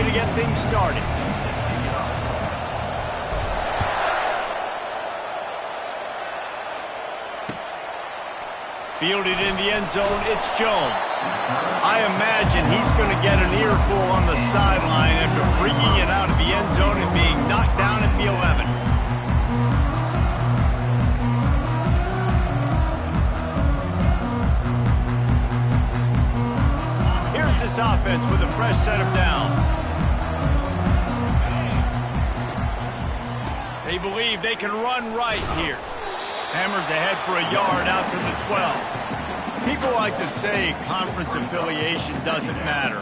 to get things started. Fielded in the end zone, it's Jones. I imagine he's going to get an earful on the sideline after bringing it out of the end zone and being knocked down at the 11. Here's this offense with a fresh set of downs. They believe they can run right here. Hammers ahead for a yard out to the 12. People like to say conference affiliation doesn't matter.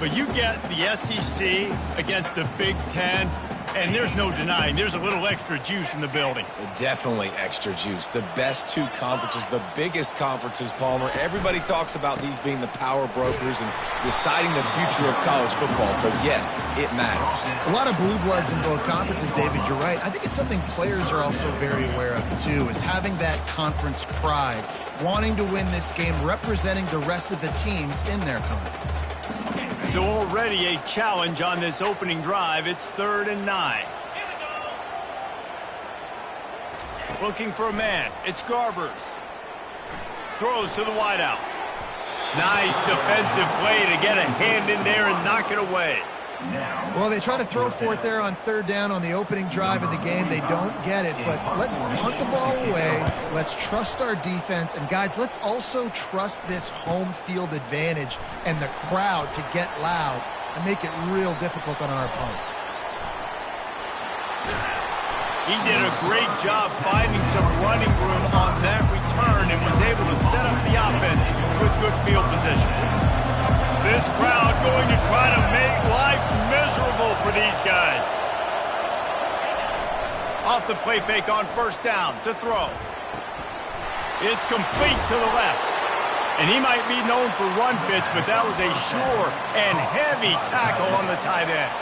But you get the SEC against the Big Ten, and there's no denying there's a little extra juice in the building. Definitely extra juice. The best two conferences, the biggest conferences, Palmer. Everybody talks about these being the power brokers and deciding the future of college football. So, yes, it matters. A lot of blue bloods in both conferences, David. You're right. I think it's something players are also very aware of, too, is having that conference pride, wanting to win this game, representing the rest of the teams in their conference. So already a challenge on this opening drive. It's 3rd and 9. Looking for a man. It's Garbers. Throws to the wideout. Nice defensive play to get a hand in there and knock it away. Well, they try to throw for it there on 3rd down on the opening drive of the game. They don't get it, but let's punt the ball away. Let's trust our defense. And, guys, let's also trust this home field advantage and the crowd to get loud and make it real difficult on our opponent. He did a great job finding some running room on that return and was able to set up the offense with good field position. This crowd going to try to make life miserable for these guys. Off the play fake on 1st down to throw. It's complete to the left. And he might be known for run fits, but that was a sure and heavy tackle on the tight end.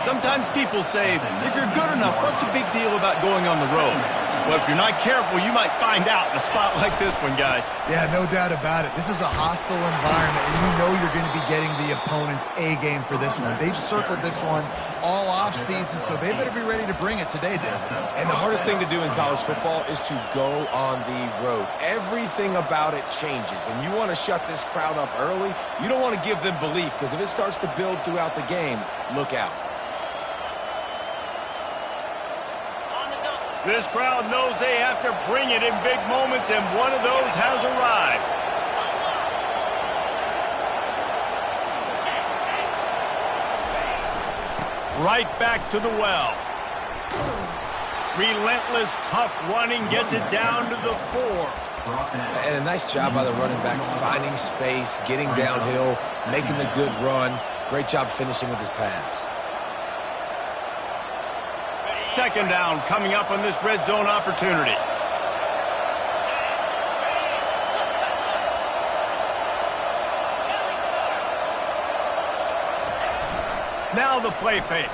Sometimes people say, if you're good enough, what's the big deal about going on the road? Well, if you're not careful, you might find out in a spot like this one, guys. Yeah, no doubt about it. This is a hostile environment, and you know you're going to be getting the opponent's A game for this one. They've circled this one all offseason, so they better be ready to bring it today, Dave. And the hardest thing to do in college football is to go on the road. Everything about it changes, and you want to shut this crowd up early. You don't want to give them belief, because if it starts to build throughout the game, look out. This crowd knows they have to bring it in big moments, and one of those has arrived. Right back to the well. Relentless, tough running gets it down to the 4. And a nice job by the running back, finding space, getting downhill, making the good run. Great job finishing with his pads. 2nd down coming up on this red zone opportunity. Now the play fake.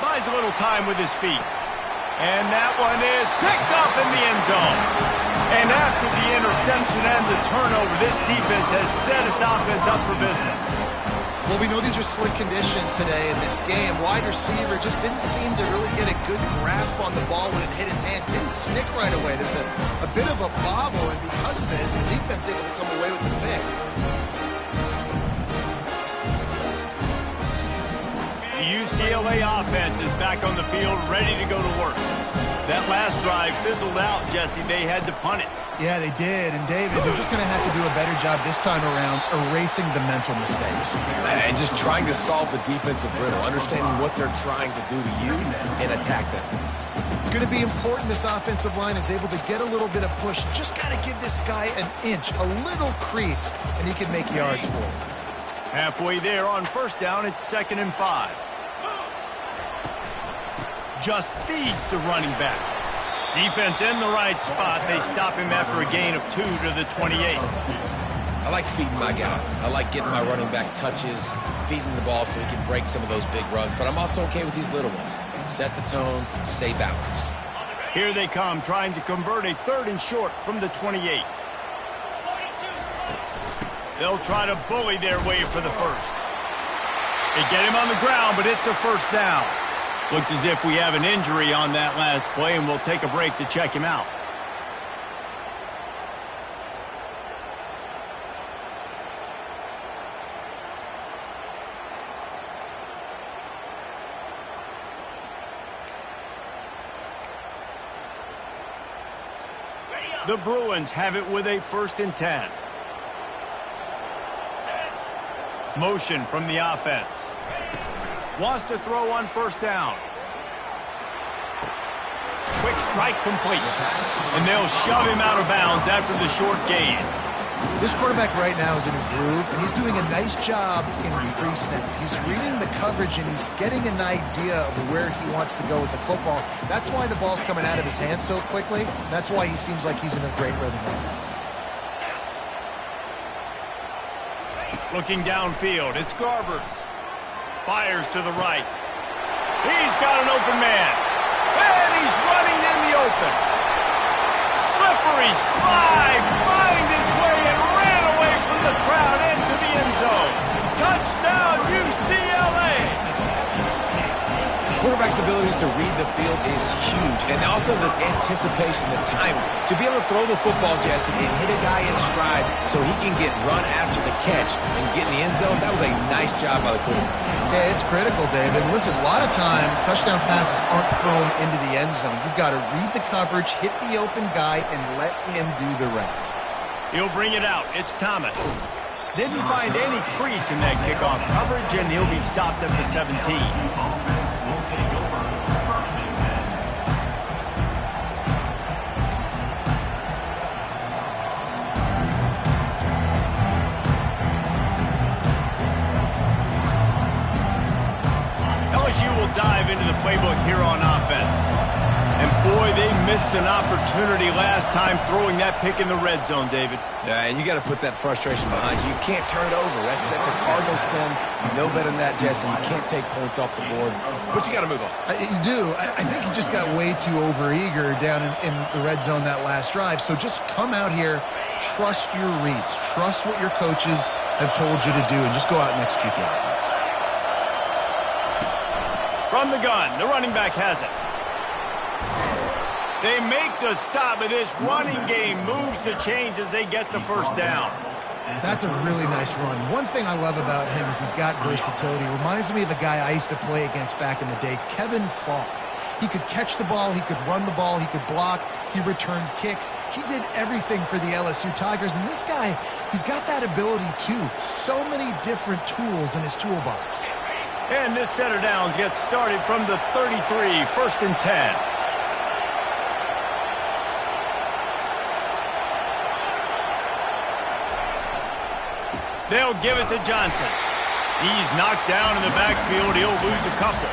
Buys a little time with his feet. And that one is picked up in the end zone. And after the interception and the turnover, this defense has set its offense up for business. Well, we know these are slick conditions today in this game. Wide receiver just didn't seem to really get a good grasp on the ball when it hit his hands. Didn't stick right away. There's a bit of a bobble, and because of it, the defense able to come away with the pick. The UCLA offense is back on the field, ready to go to work. That last drive fizzled out, Jesse. They had to punt it. Yeah, they did. And, David, they're just going to have to do a better job this time around erasing the mental mistakes. And just trying to solve the defensive riddle, understanding what they're trying to do to you and attack them. It's going to be important this offensive line is able to get a little bit of push. Just got to give this guy an inch, a little crease, and he can make yards for him. Halfway there on 1st down, it's 2nd and 5. Just feeds the running back. Defense in the right spot. They stop him after a gain of 2 to the 28. I like feeding my guy. I like getting my running back touches, feeding the ball so he can break some of those big runs. But I'm also okay with these little ones. Set the tone, stay balanced. Here they come, trying to convert a 3rd and short from the 28. They'll try to bully their way for the 1st. They get him on the ground, but it's a first down. Looks as if we have an injury on that last play, and we'll take a break to check him out. The Bruins have it with a 1st and 10. Motion from the offense. Wants to throw on 1st down. Quick strike complete. And they'll shove him out of bounds after the short gain. This quarterback right now is in a groove, and he's doing a nice job in pre-snap. He's reading the coverage, and he's getting an idea of where he wants to go with the football. That's why the ball's coming out of his hands so quickly. That's why he seems like he's in a great rhythm right now. Looking downfield, it's Garbers. Fires to the right. He's got an open man. And he's running in the open. Slippery slide, find his way and ran away from the crowd into the end zone. Touchdown, UCLA! Quarterback's abilities to read the field is huge, and also the anticipation, the timing. To be able to throw the football, Jesse, and hit a guy in stride so he can get run after the catch and get in the end zone, that was a nice job by the quarterback. Yeah, it's critical, David. Listen, a lot of times touchdown passes aren't thrown into the end zone. You've got to read the coverage, hit the open guy, and let him do the rest. He'll bring it out. It's Thomas. Didn't find any crease in that kickoff coverage, and he'll be stopped at the 17. LSU will dive into the playbook here on offense. And boy, they missed an opportunity last time throwing that pick in the red zone, David. Yeah, and you got to put that frustration behind you. You can't turn it over. That's a cardinal sin. You know better than that, Jesse. You can't take points off the board, but you got to move on. You do. I think he just got way too overeager down in the red zone that last drive. So just come out here, trust your reads, trust what your coaches have told you to do, and just go out and execute the offense. From the gun, the running back has it. They make the stop, but this running game moves the chains as they get the first down. That's a really nice run. One thing I love about him is he's got versatility. Reminds me of a guy I used to play against back in the day, Kevin Falk. He could catch the ball, he could run the ball, he could block, he returned kicks. He did everything for the LSU Tigers, and this guy, he's got that ability too. So many different tools in his toolbox. And this set of downs gets started from the 33, 1st and 10. They'll give it to Johnson. He's knocked down in the backfield. He'll lose a couple.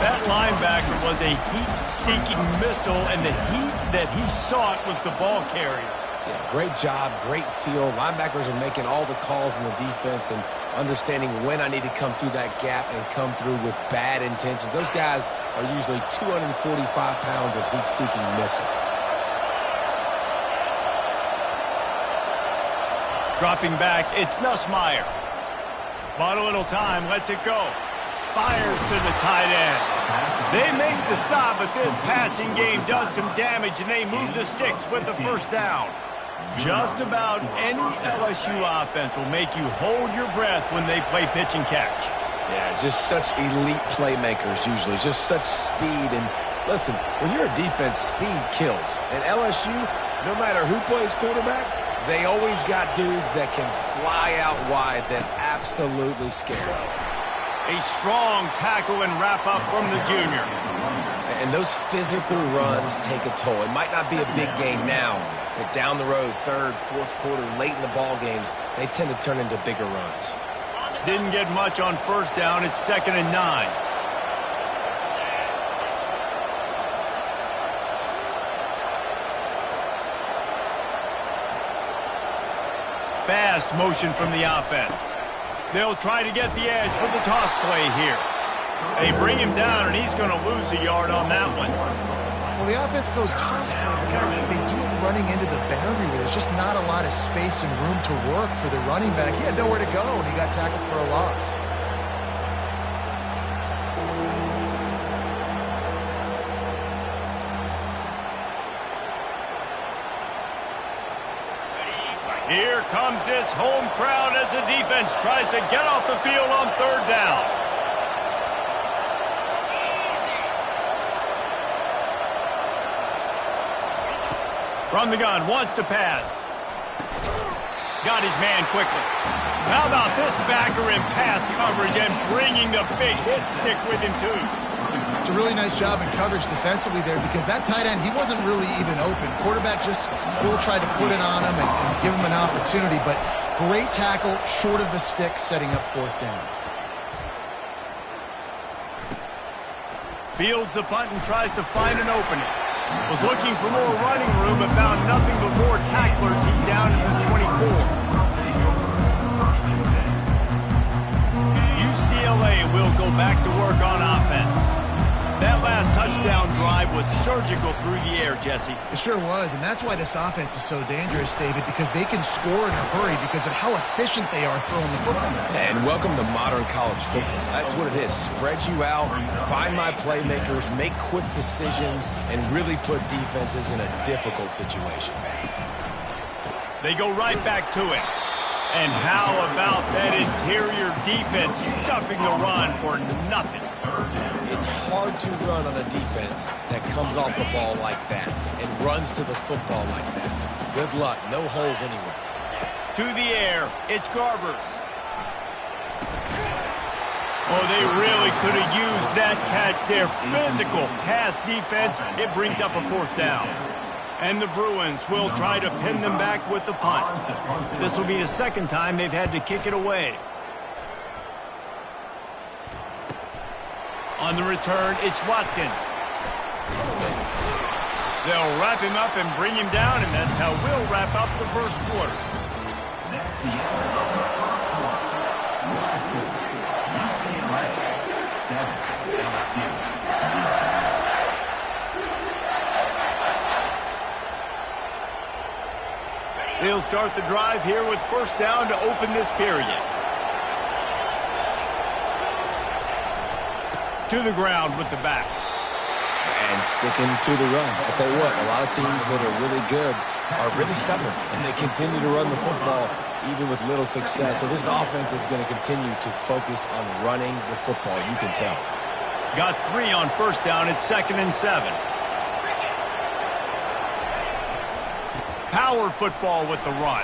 That linebacker was a heat-seeking missile, and the heat that he sought was the ball carrier. Yeah, great job, great feel. Linebackers are making all the calls in the defense and understanding when I need to come through that gap and come through with bad intentions. Those guys are usually 245 pounds of heat-seeking missile. Dropping back, it's Nussmeier. Bought a little time, lets it go. Fires to the tight end. They make the stop, but this passing game does some damage, and they move the sticks with the first down. Just about any LSU offense will make you hold your breath when they play pitch and catch. Yeah, just such elite playmakers usually, just such speed. And listen, when you're a defense, speed kills. And LSU, no matter who plays quarterback, they always got dudes that can fly out wide that absolutely scare you. A strong tackle and wrap-up from the junior. And those physical runs take a toll. It might not be a big game now, but down the road, third, fourth quarter, late in the ball games, they tend to turn into bigger runs. Didn't get much on first down. It's 2nd and 9. Fast motion from the offense. They'll try to get the edge with the toss play here. They bring him down, and he's going to lose a yard on that one. Well, the offense goes toss play, but guys, they do it running into the boundary where there's just not a lot of space and room to work for the running back. He had nowhere to go, and he got tackled for a loss. Here comes this home crowd as the defense tries to get off the field on third down. From the gun, wants to pass. Got his man quickly. How about this backer in pass coverage and bringing the big hit stick with him, too? It's a really nice job in coverage defensively there because that tight end, he wasn't really even open. Quarterback just still tried to put it on him and give him an opportunity, but great tackle short of the stick, setting up fourth down. Fields the punt and tries to find an opening. Was looking for more running room, but found nothing but more tacklers. He's down at the 24. UCLA will go back to work on offense. That last touchdown drive was surgical through the air, Jesse. It sure was, and that's why this offense is so dangerous, David, because they can score in a hurry because of how efficient they are throwing the football. And welcome to modern college football. That's what it is. Spread you out, find my playmakers, make quick decisions, and really put defenses in a difficult situation. They go right back to it. And how about that interior defense stuffing the run for nothing? It's hard to run on a defense that comes off the ball like that and runs to the football like that. Good luck. No holes anywhere. To the air. It's Garbers. Oh, they really could have used that catch there. Physical pass defense. It brings up a fourth down. And the Bruins will try to pin them back with the punt. This will be the second time they've had to kick it away. On the return, it's Watkins. They'll wrap him up and bring him down, and that's how we'll wrap up the first quarter. They'll start the drive here with first down to open this period. To the ground with the back. And sticking to the run. I'll tell you what, a lot of teams that are really good are really stubborn, and they continue to run the football even with little success. So this offense is going to continue to focus on running the football, you can tell. Got 3 on first down. It's 2nd and 7. Power football with the run.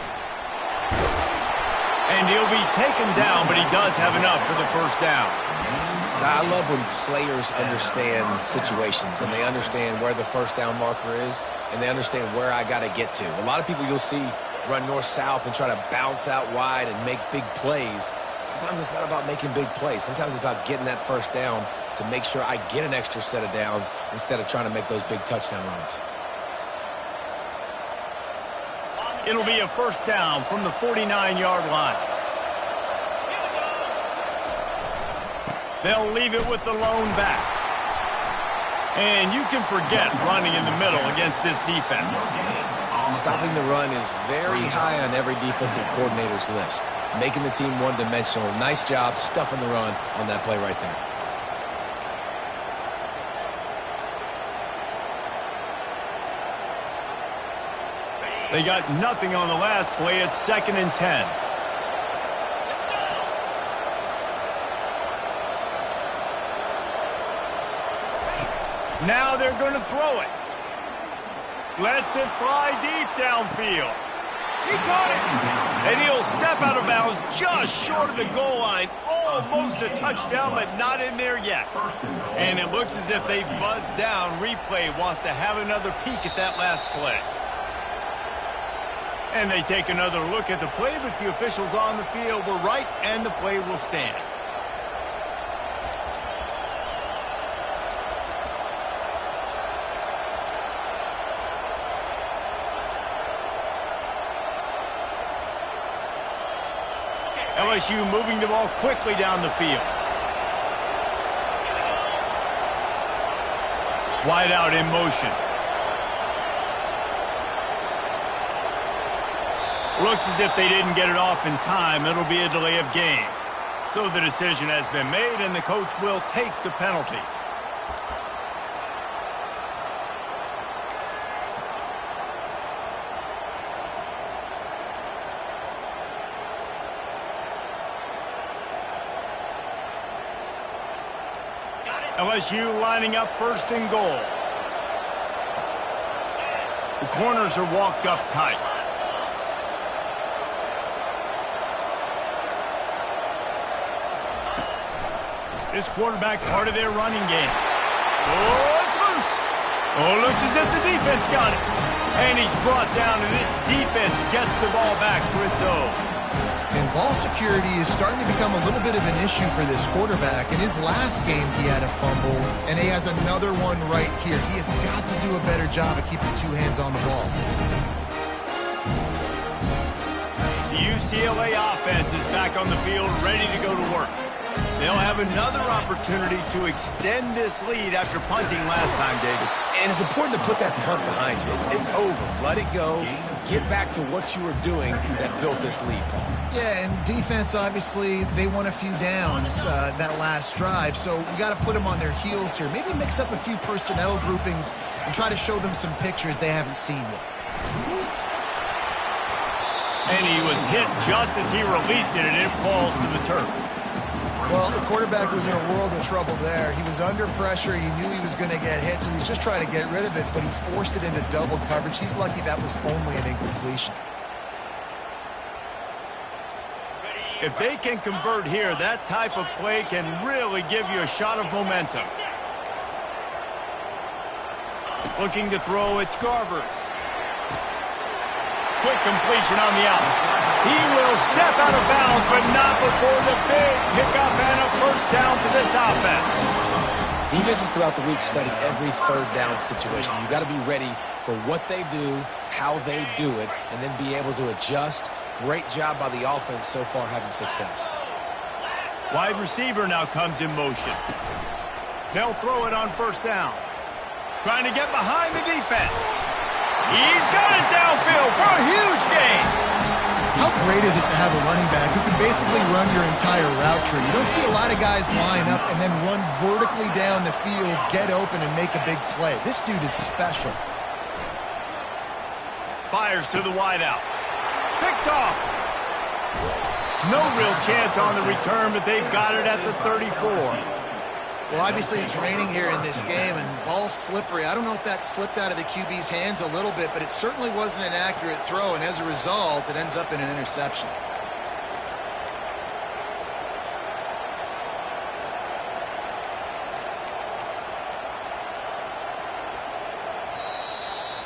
And he'll be taken down, but he does have enough for the first down. I love when players understand situations and they understand where the first down marker is and they understand where I got to get to. A lot of people you'll see run north-south and try to bounce out wide and make big plays. Sometimes it's not about making big plays. Sometimes it's about getting that first down to make sure I get an extra set of downs instead of trying to make those big touchdown runs. It'll be a first down from the 49-yard line. They'll leave it with the lone back. And you can forget running in the middle against this defense. Stopping the run is very high on every defensive coordinator's list. Making the team one-dimensional. Nice job stuffing the run on that play right there. They got nothing on the last play. It's 2nd and 10. Now they're going to throw it. Lets it fly deep downfield. He caught it. And he'll step out of bounds just short of the goal line. Almost a touchdown, but not in there yet. And it looks as if they've buzzed down. Replay wants to have another peek at that last play. And they take another look at the play, but the officials on the field were right, and the play will stand. LSU moving the ball quickly down the field. Wide out in motion. Looks as if they didn't get it off in time. It'll be a delay of game. So the decision has been made, and the coach will take the penalty. LSU lining up first and goal. The corners are walked up tight. This quarterback part of their running game. Oh, it's loose. Oh, looks as if the defense got it. And he's brought down, and this defense gets the ball back for its own. And ball security is starting to become a little bit of an issue for this quarterback. In his last game, he had a fumble, and he has another one right here. He has got to do a better job of keeping two hands on the ball. The UCLA offense is back on the field, ready to go to work. They'll have another opportunity to extend this lead after punting last time, David. And it's important to put that punt behind you. It's over. Let it go. Get back to what you were doing that built this lead, Paul. Yeah, and defense, obviously, they won a few downs that last drive, so we got to put them on their heels here. Maybe mix up a few personnel groupings and try to show them some pictures they haven't seen yet. And he was hit just as he released it, and it falls to the turf. Well, the quarterback was in a world of trouble there. He was under pressure. He knew he was going to get hit, so he's just trying to get rid of it, but he forced it into double coverage. He's lucky that was only an incompletion. If they can convert here, that type of play can really give you a shot of momentum. Looking to throw, it's Garbers. Quick completion on the out. He will step out of bounds, but not before the big pickup and a first down for this offense. Defenses throughout the week study every third down situation. You got to be ready for what they do, how they do it, and then be able to adjust. Great job by the offense so far having success. Wide receiver now comes in motion. They'll throw it on first down. Trying to get behind the defense. He's got it downfield for a huge gain. How great is it to have a running back who can basically run your entire route tree? You don't see a lot of guys line up and then run vertically down the field, get open, and make a big play. This dude is special. Fires to the wideout. Picked off. No real chance on the return, but they've got it at the 34. Well, obviously it's raining here in this game, and ball's slippery. I don't know if that slipped out of the QB's hands a little bit, but it certainly wasn't an accurate throw, and as a result, it ends up in an interception.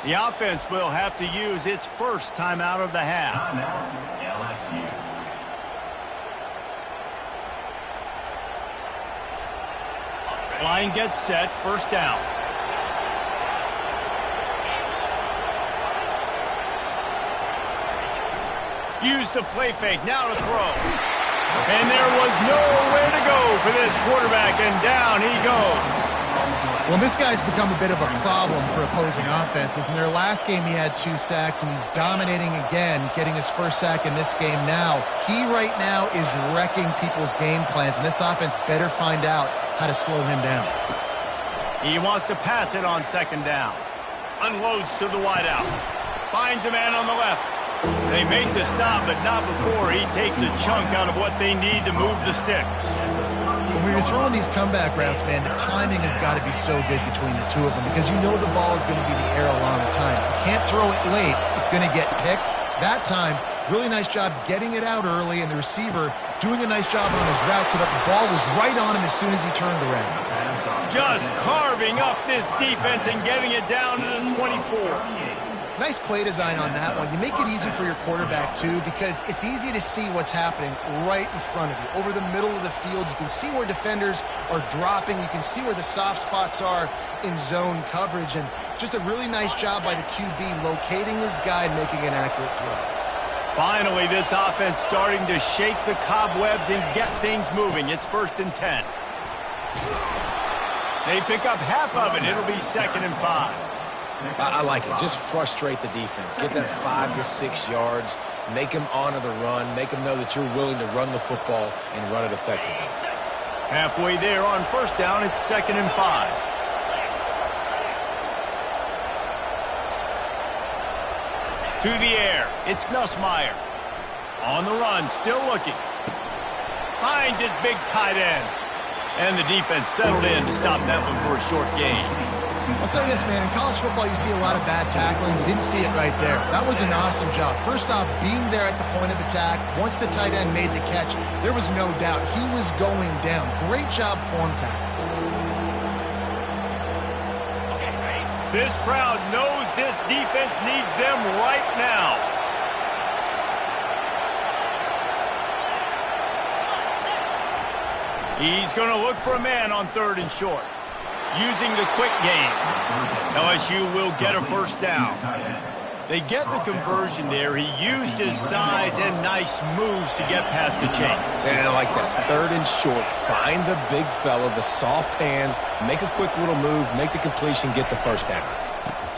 The offense will have to use its first timeout of the half. LSU. Line gets set, first down. Use the play fake, now to throw. And there was nowhere to go for this quarterback, and down he goes. Well, this guy's become a bit of a problem for opposing offenses. In their last game, he had 2 sacks, and he's dominating again, getting his first sack in this game now. He right now is wrecking people's game plans, and this offense better find out how to slow him down. He wants to pass it on second down. Unloads to the wideout. Finds a man on the left. They make the stop, but not before he takes a chunk out of what they need to move the sticks. When you're throwing these comeback routes, man, the timing has got to be so good between the two of them because you know the ball is going to be in the air a long time. You can't throw it late. It's going to get picked. That time, really nice job getting it out early, and the receiver doing a nice job on his route so that the ball was right on him as soon as he turned around. Just carving up this defense and getting it down to the 24. Nice play design on that one. You make it easy for your quarterback, too, because it's easy to see what's happening right in front of you. Over the middle of the field, you can see where defenders are dropping. You can see where the soft spots are in zone coverage. And just a really nice job by the QB locating his guy and making an accurate throw. Finally, this offense starting to shake the cobwebs and get things moving. It's 1st and 10. They pick up half of it. It'll be 2nd and 5. I like it. Just frustrate the defense. Get that 5 to 6 yards. Make them honor the run. Make them know that you're willing to run the football and run it effectively. Halfway there on first down, it's 2nd and 5. To the air, it's Nussmeier. On the run, still looking. Finds his big tight end. And the defense settled in to stop that one for a short gain. I'll say this, man. In college football, you see a lot of bad tackling. You didn't see it right there. That was an awesome job. First off, being there at the point of attack. Once the tight end made the catch, there was no doubt he was going down. Great job form tackle. This crowd knows this defense needs them right now. He's going to look for a man on 3rd and short. Using the quick game. LSU will get a first down. They get the conversion there. He used his size and nice moves to get past the chains. And I like that. 3rd and short. Find the big fella, the soft hands, make a quick little move, make the completion, get the first down.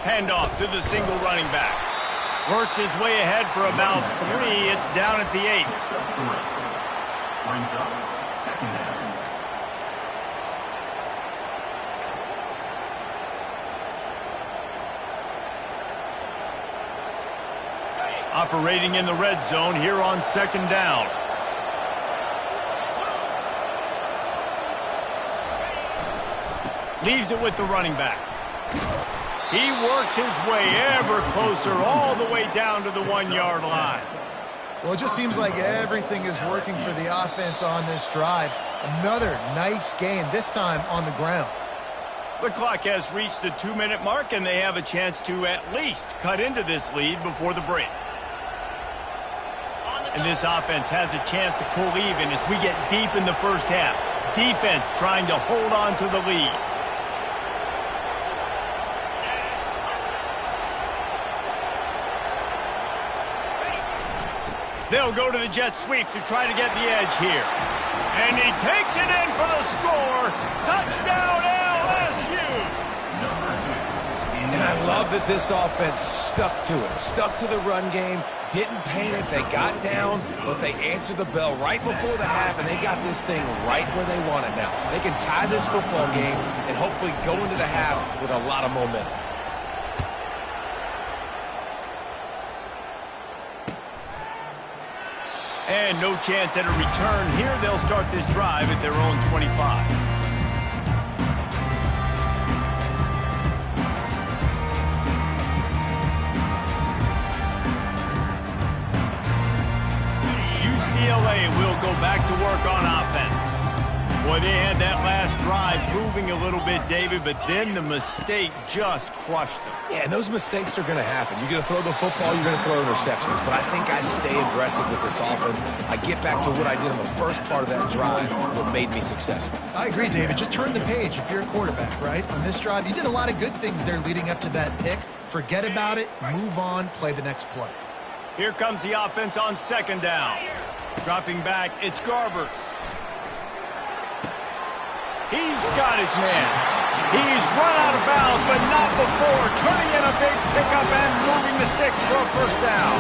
Handoff to the single running back. Works his way ahead for about 3. It's down at the 8. Operating in the red zone here on 2nd down. Leaves it with the running back. He works his way ever closer all the way down to the 1-yard line. Well, it just seems like everything is working for the offense on this drive. Another nice gain, this time on the ground. The clock has reached the 2-minute mark, and they have a chance to at least cut into this lead before the break. And this offense has a chance to pull even as we get deep in the first half. Defense trying to hold on to the lead. They'll go to the jet sweep to try to get the edge here. And he takes it in for the score. Touchdown, LSU! And I love that this offense stuck to it. Stuck to the run game. Didn't panic. They got down, but they answered the bell right before the half, and they got this thing right where they want it now. They can tie this football game and hopefully go into the half with a lot of momentum. And no chance at a return here. They'll start this drive at their own 25. UCLA will go back to work on offense. Boy, they had that last drive moving a little bit, David, but then the mistake just crushed them. Yeah, and those mistakes are going to happen. You're going to throw the football, you're going to throw interceptions. But I think I stay aggressive with this offense. I get back to what I did in the first part of that drive that made me successful. I agree, David. Just turn the page if you're a quarterback, right? On this drive, you did a lot of good things there leading up to that pick. Forget about it, move on, play the next play. Here comes the offense on 2nd down. Dropping back, it's Garbers. He's got his man. He's run out of bounds, but not before turning in a big pickup and moving the sticks for a first down.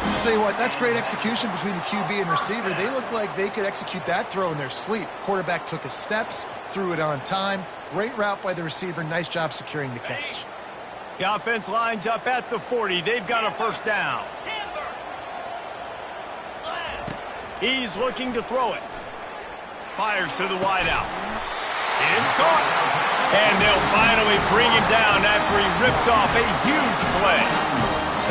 I'll tell you what, that's great execution between the QB and receiver. They look like they could execute that throw in their sleep. Quarterback took his steps, threw it on time. Great route by the receiver. Nice job securing the catch. The offense lines up at the 40. They've got a first down. He's looking to throw it. Fires to the wideout. It's caught. And they'll finally bring him down after he rips off a huge play.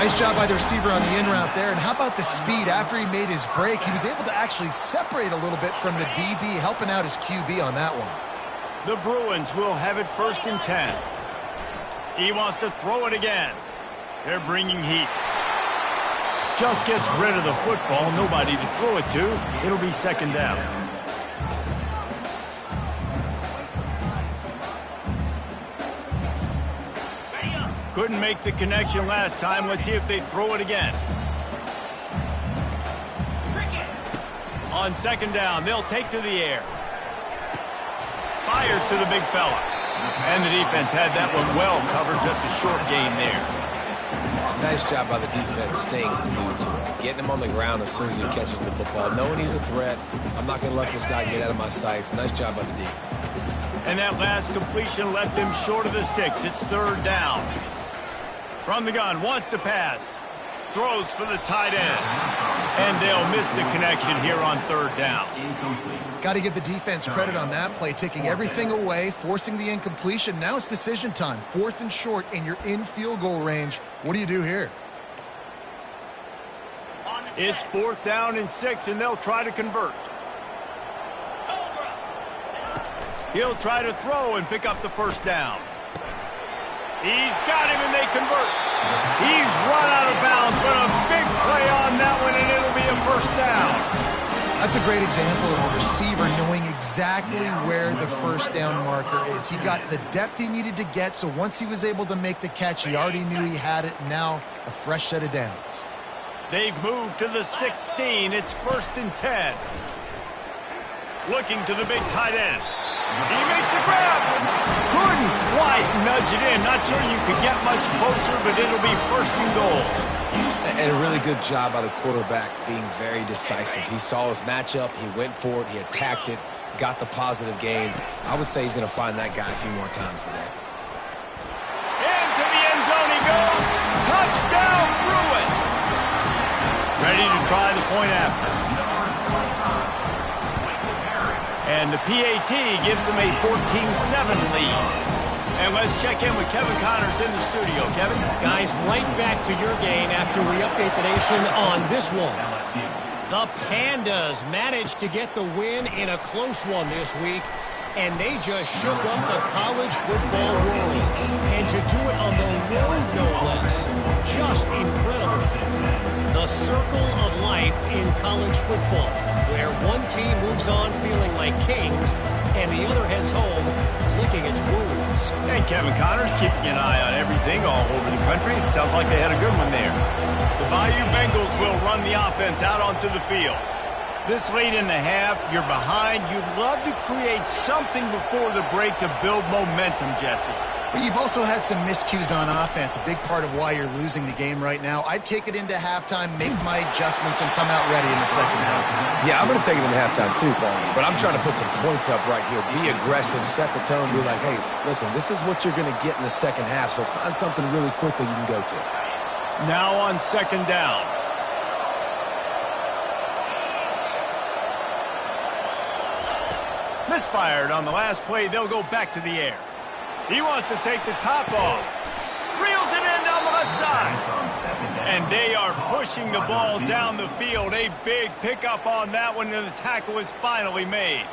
Nice job by the receiver on the in route there. And how about the speed? After he made his break, he was able to actually separate a little bit from the DB, helping out his QB on that one. The Bruins will have it 1st and 10. He wants to throw it again. They're bringing heat. Just gets rid of the football. Nobody to throw it to. It'll be 2nd down. Couldn't make the connection last time. Let's see if they throw it again. On 2nd down, they'll take to the air. Fires to the big fella. And the defense had that one well covered. Just a short gain there. Nice job by the defense staying glued to him. Getting him on the ground as soon as he catches the football. Knowing he's a threat. I'm not going to let this guy get out of my sights. Nice job by the D. And that last completion left them short of the sticks. It's 3rd down. From the gun, wants to pass. Throws for the tight end. And they'll miss the connection here on third down. Got to give the defense credit on that play, taking everything away, forcing the incompletion. Now it's decision time. 4th and short, and you're in field goal range. What do you do here? It's 4th down and 6, and they'll try to convert. He'll try to throw and pick up the first down. He's got him, and they convert. He's run out of bounds, but a big play on that one, and it'll be a first down. That's a great example of a receiver knowing exactly where the first down marker is. He got the depth he needed to get, so once he was able to make the catch, he already knew he had it. Now a fresh set of downs. They've moved to the 16. It's 1st and 10. Looking to the big tight end. He makes a grab. Couldn't quite nudge it in. Not sure you could get much closer, but it'll be 1st and goal. And a really good job by the quarterback being very decisive. He saw his matchup. He went for it. He attacked it. Got the positive gain. I would say he's going to find that guy a few more times today. Into the end zone he goes. Touchdown, Bruins. Ready to try the point after. And the PAT gives them a 14-7 lead. And let's check in with Kevin Connors in the studio. Kevin? Guys, right back to your game after we update the nation on this one. The Pandas managed to get the win in a close one this week, and they just shook up the college football world. And to do it on the road, no less. Just incredible. The circle of life in college football, where one team moves on feeling like kings, and the other heads home licking its wounds. And Kevin Connors keeping an eye on everything all over the country. Sounds like they had a good one there. The Bayou Bengals will run the offense out onto the field. This late in the half, you're behind. You'd love to create something before the break to build momentum, Jesse. But you've also had some miscues on offense, a big part of why you're losing the game right now. I'd take it into halftime, make my adjustments, and come out ready in the second half. Yeah, I'm going to take it into halftime too, Paul. But I'm trying to put some points up right here. Be aggressive, set the tone, be like, hey, listen, this is what you're going to get in the second half, so find something really quickly you can go to. Now on 2nd down. Misfired on the last play. They'll go back to the air. He wants to take the top off. Reels it in down the left side. And they are pushing the ball down the field. A big pickup on that one, and the tackle is finally made.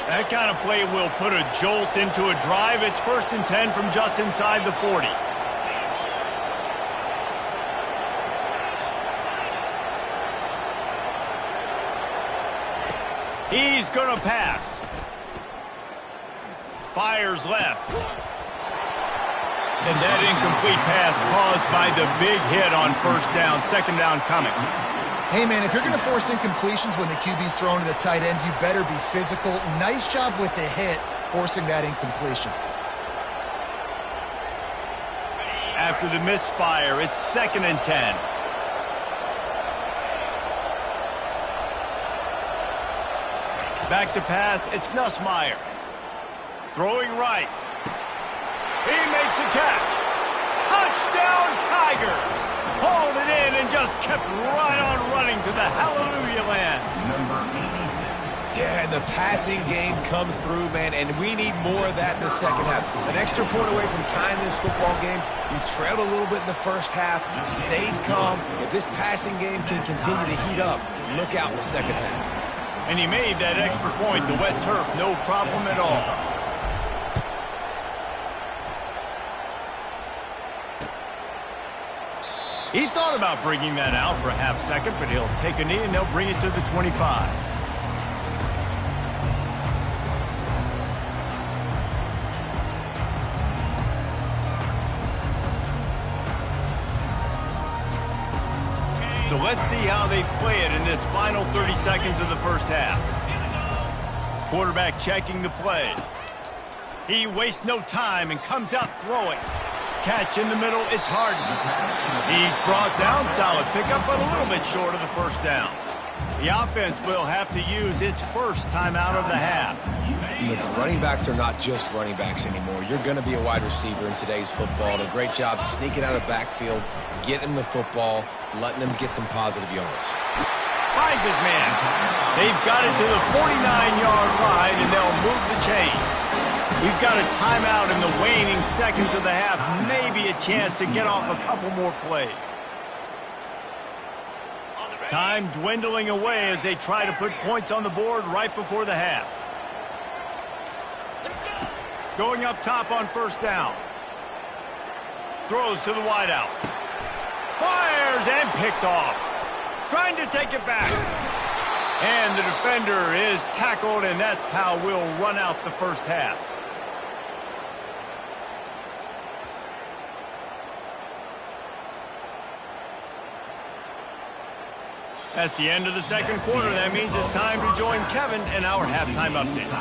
That kind of play will put a jolt into a drive. It's 1st and 10 from just inside the 40. He's going to pass. Fires left. And that incomplete pass caused by the big hit on 1st down. 2nd down coming. Hey, man, if you're going to force incompletions when the QB's thrown to the tight end, you better be physical. Nice job with the hit, forcing that incompletion. After the misfire, it's 2nd and 10. Back to pass, it's Nussmeier. Throwing right. He makes a catch. Touchdown, Tigers! Hauled it in and just kept right on running to the hallelujah land. Yeah, and the passing game comes through, man, and we need more of that in the second half. An extra point away from tying this football game. We trailed a little bit in the first half, stayed calm. If this passing game can continue to heat up, look out in the second half. And he made that extra point, the wet turf, no problem at all. He thought about bringing that out for a half second, but he'll take a knee and they'll bring it to the 25. So let's see how they play it in this final 30 seconds of the first half. Quarterback checking the play. He wastes no time and comes out throwing. Catch in the middle, it's Harden. He's brought down, solid pickup, but a little bit short of the first down. The offense will have to use its first timeout of the half. Listen, running backs are not just running backs anymore. You're going to be a wide receiver in today's football. A great job sneaking out of backfield, getting the football, letting them get some positive yards. Finds his man. They've got it to the 49-yard line, and they'll move the chains. We've got a timeout in the waning seconds of the half. Maybe a chance to get off a couple more plays. Time dwindling away as they try to put points on the board right before the half. Going up top on first down. Throws to the wideout. Fires and picked off. Trying to take it back. And the defender is tackled, and that's how we'll run out the first half. That's the end of the second quarter. That means it's time to join Kevin in our halftime update.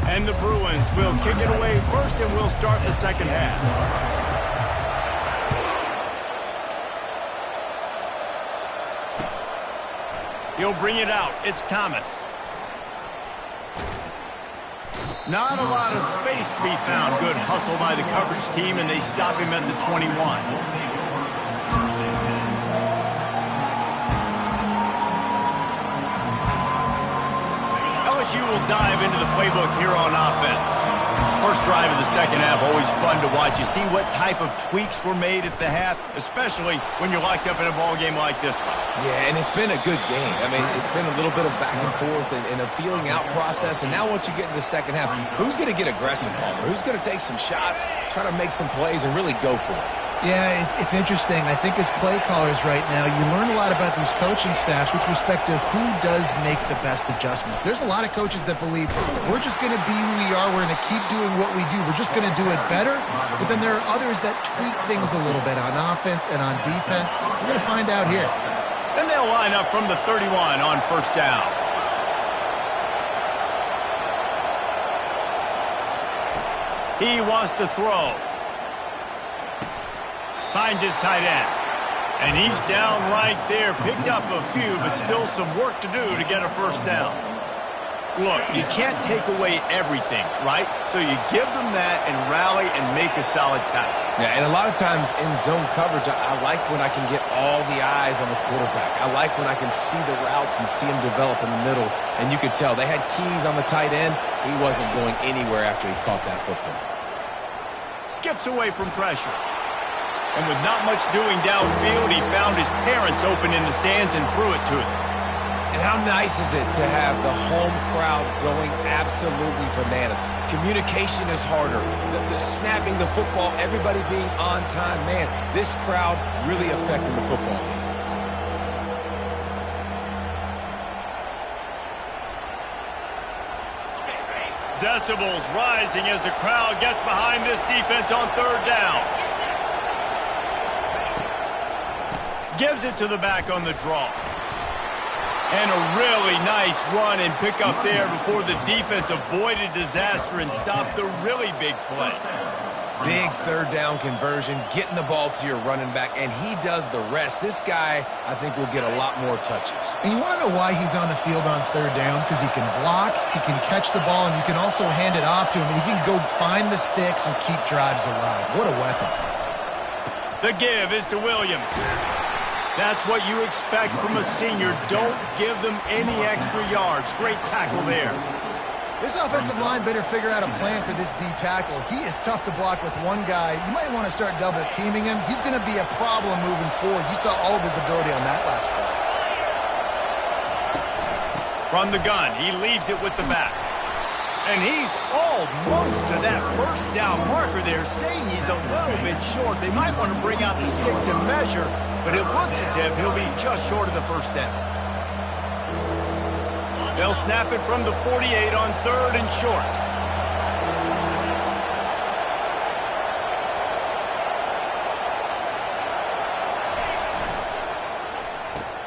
And the Bruins will kick it away first, and we'll start the second half. He'll bring it out. It's Thomas. Not a lot of space to be found. Good hustle by the coverage team, and they stop him at the 21. LSU will dive into the playbook here on offense. First drive of the second half, always fun to watch. You see what type of tweaks were made at the half, especially when you're locked up in a ball game like this one. Yeah, and it's been a good game. I mean, it's been a little bit of back and forth and a feeling out process. And now once you get in the second half, who's going to get aggressive, Palmer? Who's going to take some shots, try to make some plays, and really go for it? Yeah, it's interesting. I think as play callers right now, you learn a lot about these coaching staffs with respect to who does make the best adjustments. There's a lot of coaches that believe we're just going to be who we are. We're going to keep doing what we do. We're just going to do it better. But then there are others that tweak things a little bit on offense and on defense. We're going to find out here. Then they'll line up from the 31 on first down. He wants to throw. Finds his tight end. And he's down right there. Picked up a few, but still some work to do to get a first down. Look, you can't take away everything, right? So you give them that and rally and make a solid tackle. Yeah, and a lot of times in zone coverage, I like when I can get all the eyes on the quarterback. I like when I can see the routes and see him develop in the middle. And you could tell they had keys on the tight end. He wasn't going anywhere after he caught that football. Skips away from pressure. And with not much doing downfield, he found his parents open in the stands and threw it to them. And how nice is it to have the home crowd going absolutely bananas? Communication is harder. The snapping the football, everybody being on time. Man, this crowd really affecting the football game. Decibels rising as the crowd gets behind this defense on third down. Gives it to the back on the draw. And a really nice run and pick up there before the defense avoided disaster and stopped the really big play. Big third down conversion, getting the ball to your running back, and he does the rest. This guy, I think, will get a lot more touches. And you want to know why he's on the field on third down? Because he can block, he can catch the ball, and you can also hand it off to him, and he can go find the sticks and keep drives alive. What a weapon. The give is to Williams. That's what you expect from a senior. Don't give them any extra yards. Great tackle there. This offensive line better figure out a plan for this D tackle. He is tough to block with one guy. You might want to start double teaming him. He's going to be a problem moving forward. You saw all of his ability on that last play. From the gun, he leaves it with the back. And he's almost to that first down marker there, saying he's a little bit short. They might want to bring out the sticks and measure, but it looks as if he'll be just short of the first down. They'll snap it from the 48 on third and short.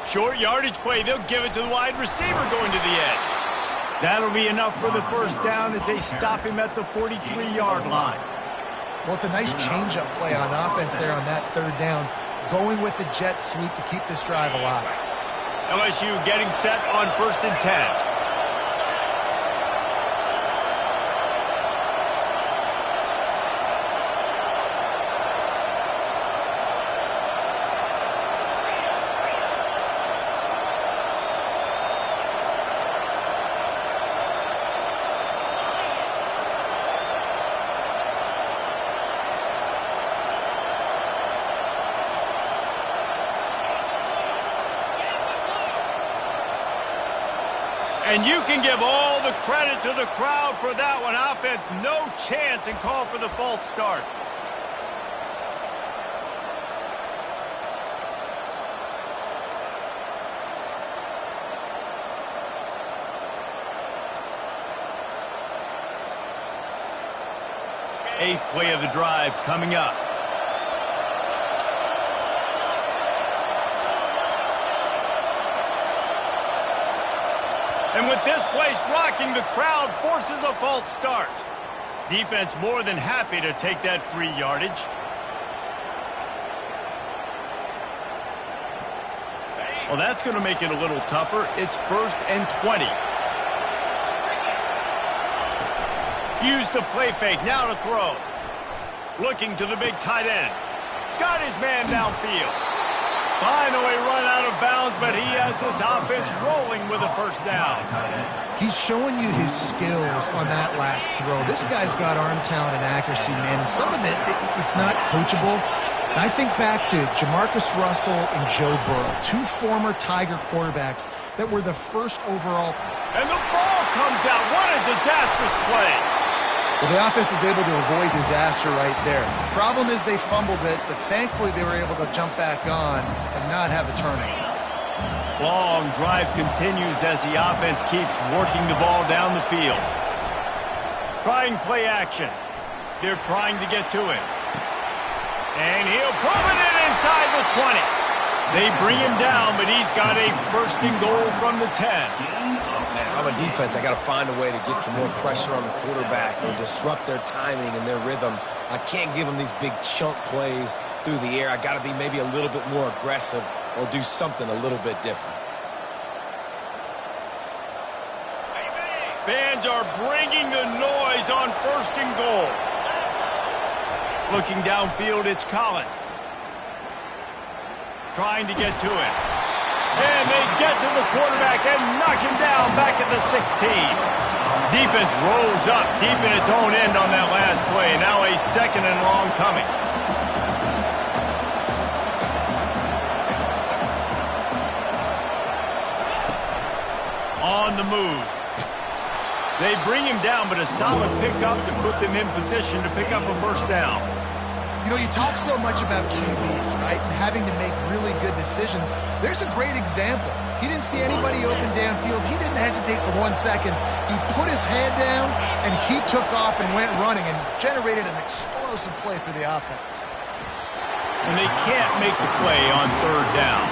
Short yardage play. They'll give it to the wide receiver going to the edge. That'll be enough for the first down as they stop him at the 43-yard line. Well, it's a nice change-up play on offense there on that third down, going with the jet sweep to keep this drive alive. LSU getting set on 1st and 10. And you can give all the credit to the crowd for that one. Offense, no chance, and call for the false start. Eighth play of the drive coming up. And with this place rocking, the crowd forces a false start. Defense more than happy to take that free yardage. Well, that's going to make it a little tougher. It's 1st and 20. Use the play fake, now to throw. Looking to the big tight end. Got his man downfield. Finally run out of bounds, but he has this offense rolling with a first down. He's showing you his skills on that last throw. This guy's got arm talent and accuracy, man. Some of it's not coachable. And I think back to Jamarcus Russell and Joe Burrow, two former Tiger quarterbacks that were the first overall. And the ball comes out. What a disastrous play. Well, the offense is able to avoid disaster right there. Problem is they fumbled it, but thankfully they were able to jump back on and not have a turnover. Long drive continues as the offense keeps working the ball down the field. Trying play action. They're trying to get to it. And he'll prove it inside the 20. They bring him down, but he's got a 1st and goal from the 10. Man, if I'm a defense, I got to find a way to get some more pressure on the quarterback or disrupt their timing and their rhythm. I can't give them these big chunk plays through the air. I got to be maybe a little bit more aggressive or do something a little bit different. Fans are bringing the noise on 1st and goal. Looking downfield, it's Collins. Trying to get to it. And they get to the quarterback and knock him down back at the 16. Defense rolls up deep in its own end on that last play. Now a 2nd and long coming. On the move. They bring him down, but a solid pickup to put them in position to pick up a first down. You know, you talk so much about QBs, right, and having to make really good decisions. There's a great example. He didn't see anybody open downfield. He didn't hesitate for 1 second. He put his head down, and he took off and went running and generated an explosive play for the offense. And they can't make the play on 3rd down.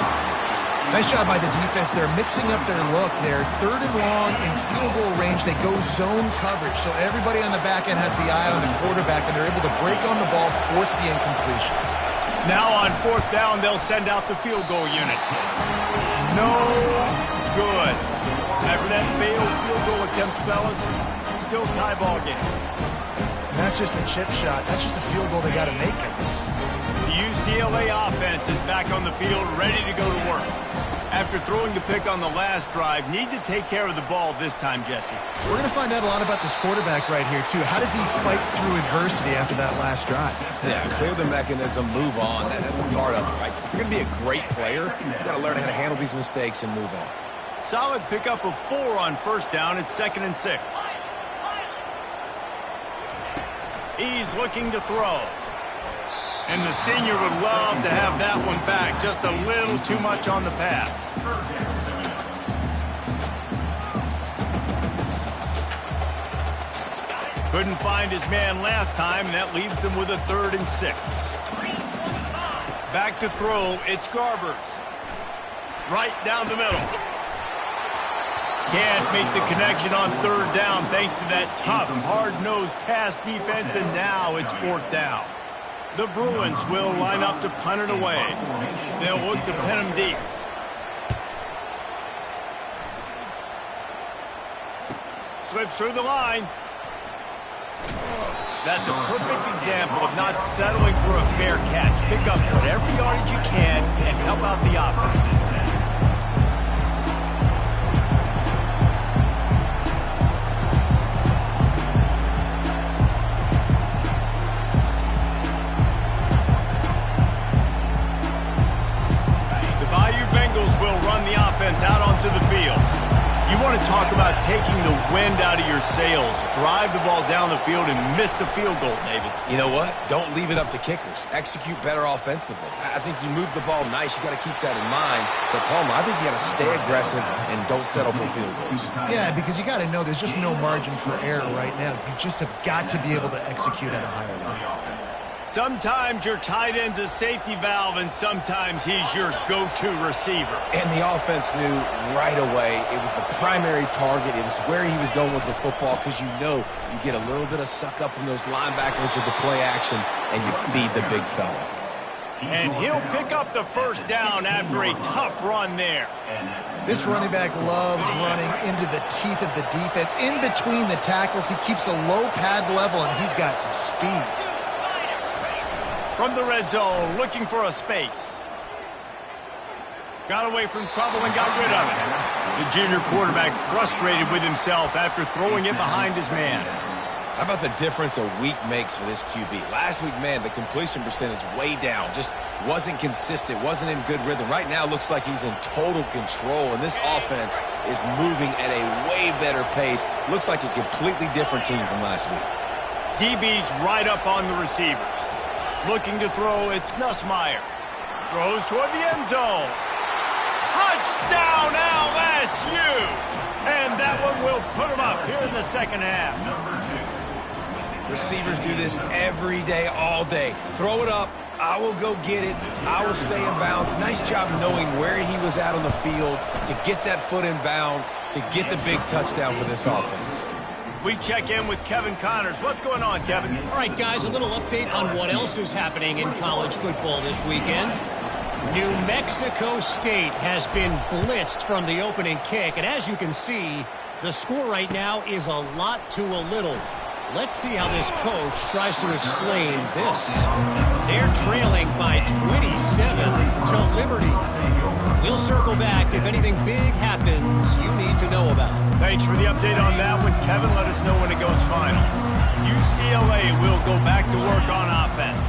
Nice job by the defense. They're mixing up their look there. 3rd and long in field goal range. They go zone coverage, so everybody on the back end has the eye on the quarterback, and they're able to break on the ball, force the incompletion. Now on 4th down, they'll send out the field goal unit. No good. After that failed field goal attempt, fellas, still tie ball game. And that's just a chip shot. That's just a field goal they got to make, guys. The UCLA offense is back on the field, ready to go to work. After throwing the pick on the last drive, need to take care of the ball this time, Jesse. We're going to find out a lot about this quarterback right here, too. How does he fight through adversity after that last drive? Yeah, clear the mechanism, move on. That's a part of it, right? If you're going to be a great player, you got to learn how to handle these mistakes and move on. Solid pickup of 4 on 1st down. It's 2nd and 6. He's looking to throw. And the senior would love to have that one back. Just a little too much on the pass. Couldn't find his man last time, and that leaves him with a 3rd and 6. Back to throw, it's Garbers. Right down the middle. Can't make the connection on third down thanks to that tough, hard-nosed pass defense, and now it's fourth down. The Bruins will line up to punt it away. They'll look to pin him deep. Slips through the line. That's a perfect example of not settling for a fair catch. Pick up whatever yardage you can and help out the offense. Out onto the field. You want to talk about taking the wind out of your sails. Drive the ball down the field and miss the field goal, David. You know what? Don't leave it up to kickers. Execute better offensively. I think you move the ball nice. You got to keep that in mind. But, Palmer, I think you got to stay aggressive and don't settle for field goals. Yeah, because you got to know there's just no margin for error right now. You just have got to be able to execute at a higher level. Sometimes your tight end's a safety valve, and sometimes he's your go-to receiver. And the offense knew right away it was the primary target. It was where he was going with the football, because you know you get a little bit of suck up from those linebackers with the play action, and you feed the big fella. And he'll pick up the first down after a tough run there. This running back loves running into the teeth of the defense. In between the tackles, he keeps a low pad level, and he's got some speed. From the red zone, looking for a space. Got away from trouble and got rid of it. The junior quarterback frustrated with himself after throwing it behind his man. How about the difference a week makes for this QB? Last week, man, the completion percentage way down. Just wasn't consistent, wasn't in good rhythm. Right now, looks like he's in total control, and this offense is moving at a way better pace. Looks like a completely different team from last week. DB's right up on the receivers. Looking to throw, it's Nussmeier. Throws toward the end zone. Touchdown LSU! And that one will put him up here in the second half. Receivers do this every day, all day. Throw it up. I will go get it. I will stay in bounds. Nice job knowing where he was at on the field to get that foot in bounds, to get the big touchdown for this offense. We check in with Kevin Connors. What's going on, Kevin? All right, guys, a little update on what else is happening in college football this weekend. New Mexico State has been blitzed from the opening kick, and as you can see, the score right now is a lot to a little. Let's see how this coach tries to explain this. They're trailing by 27 to Liberty. We'll circle back if anything big happens you need to know about. Thanks for the update on that one, Kevin. Let us know when it goes final. UCLA will go back to work on offense.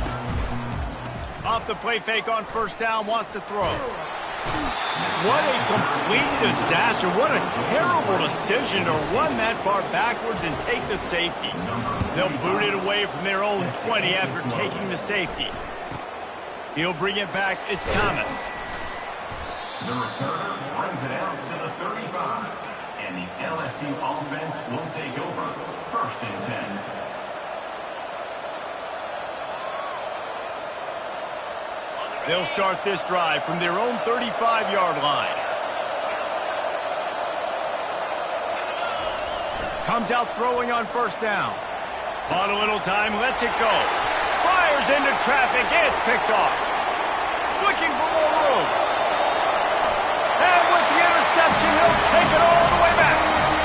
Off the play fake on first down, wants to throw. What a complete disaster. What a terrible decision to run that far backwards and take the safety. They'll boot it away from their own 20 after taking the safety. He'll bring it back. It's Thomas. The returner brings it out to the 35. And the LSU offense will take over. 1st and 10. They'll start this drive from their own 35-yard line. Comes out throwing on first down. On a little time, lets it go. Fires into traffic, it's picked off. Looking for more room. And with the interception, he'll take it all the way back.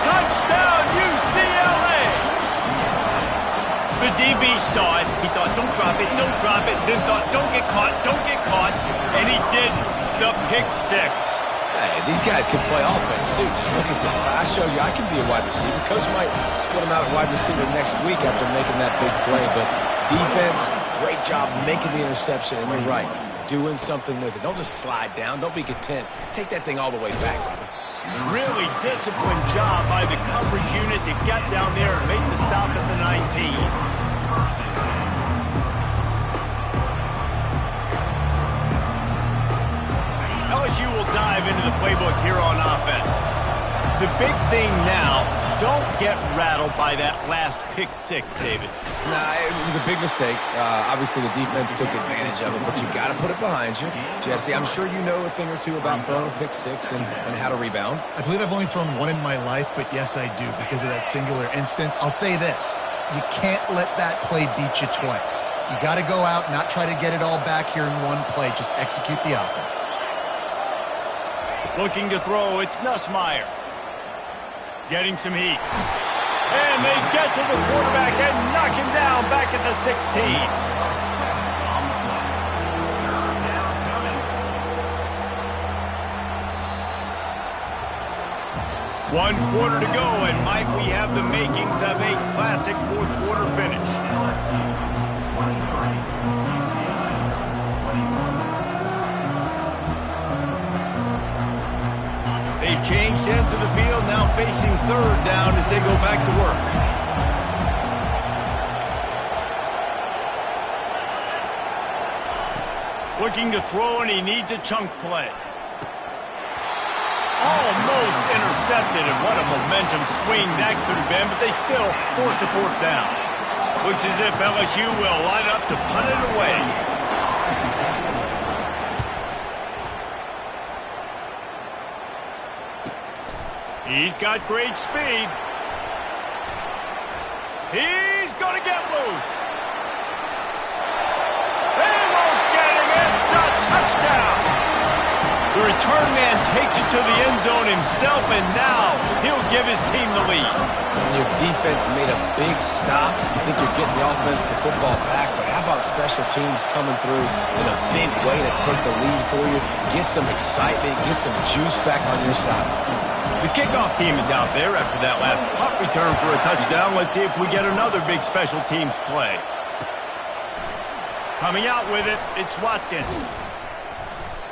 Touchdown, UCLA! The DB saw it. He thought, don't drop it, don't drop it. Then thought, don't get caught, don't get caught. And he didn't. The pick six. Hey, these guys can play offense, too. Look at this. I showed you I can be a wide receiver. Coach might split him out at wide receiver next week after making that big play. But defense, great job making the interception. And you're right, doing something with it. Don't just slide down. Don't be content. Take that thing all the way back, brother. Really disciplined job by the coverage unit to get down there and make the stop at the 19. LSU will dive into the playbook here on offense. The big thing now, don't get rattled by that last pick six, David. Nah, it was a big mistake. Obviously, the defense took advantage of it, but you got to put it behind you. Jesse, I'm sure you know a thing or two about throwing a pick six and how to rebound. I believe I've only thrown one in my life, but yes, I do because of that singular instance. I'll say this. You can't let that play beat you twice. You got to go out, not try to get it all back here in one play. Just execute the offense. Looking to throw, it's Nussmeier. Getting some heat. And they get to the quarterback and knock him down back at the 16. One quarter to go, and might we have the makings of a classic fourth quarter finish. They've changed ends of the field, now facing third down as they go back to work. Looking to throw, and he needs a chunk play. Almost intercepted, and what a momentum swing that could have been, but they still force a fourth down. Looks as if LSU will line up to punt it away. He's got great speed. He's going to get loose. They won't get him. It's a touchdown. The return man takes it to the end zone himself, and now he'll give his team the lead. And your defense made a big stop. You think you're getting the offense, the football back, but how about special teams coming through in a big way to take the lead for you, get some excitement, get some juice back on your side. The kickoff team is out there after that last punt return for a touchdown. Let's see if we get another big special teams play. Coming out with it, it's Watkins.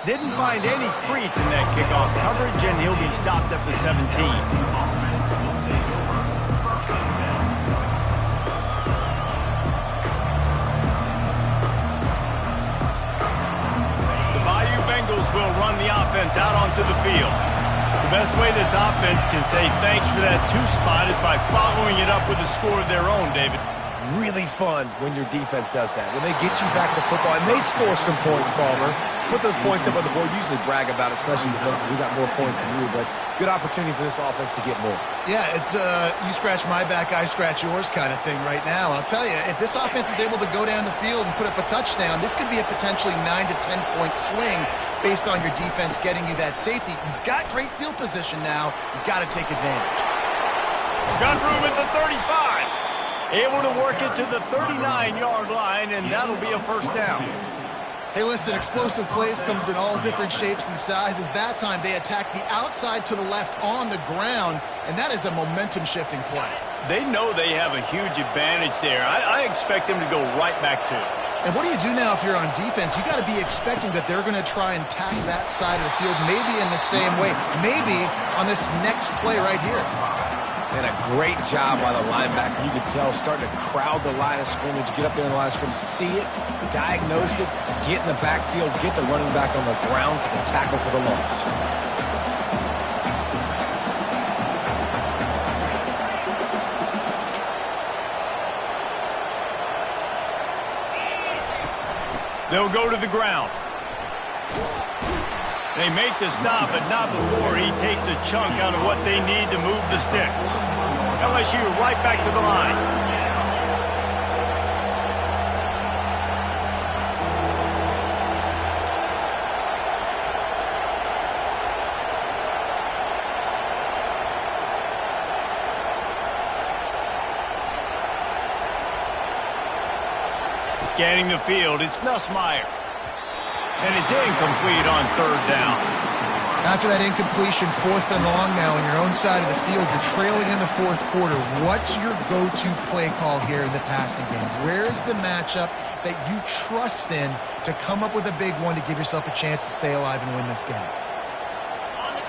Didn't find any crease in that kickoff coverage, and he'll be stopped at the 17. The Bayou Bengals will run the offense out onto the field. The best way this offense can say thanks for that two spot is by following it up with a score of their own, David. Really fun when your defense does that. When they get you back to football, and they score some points, Palmer. Put those points up on the board. Usually brag about it, especially defensive. We got more points than you, but good opportunity for this offense to get more. Yeah, it's you scratch my back, I scratch yours kind of thing right now. I'll tell you, if this offense is able to go down the field and put up a touchdown, this could be a potentially 9 to 10 point swing based on your defense getting you that safety. You've got great field position now. You've got to take advantage. Got room at the 35. Able to work it to the 39-yard line, and that'll be a first down. Hey, listen, explosive plays comes in all different shapes and sizes. That time, they attack the outside to the left on the ground, and that is a momentum-shifting play. They know they have a huge advantage there. I expect them to go right back to it. And what do you do now if you're on defense? You got to be expecting that they're going to try and tack that side of the field, maybe in the same way, maybe on this next play right here. And a great job by the linebacker. You could tell starting to crowd the line of scrimmage, get up there in the line of scrimmage, see it, diagnose it, get in the backfield, get the running back on the ground for the tackle for the loss. They'll go to the ground. They make the stop, but not before he takes a chunk out of what they need to move the sticks. LSU right back to the line. Scanning the field, it's Nussmeier. And it's incomplete on third down. After that incompletion, 4th and long now on your own side of the field, you're trailing in the 4th quarter. What's your go-to play call here in the passing game? Where's the matchup that you trust in to come up with a big one to give yourself a chance to stay alive and win this game?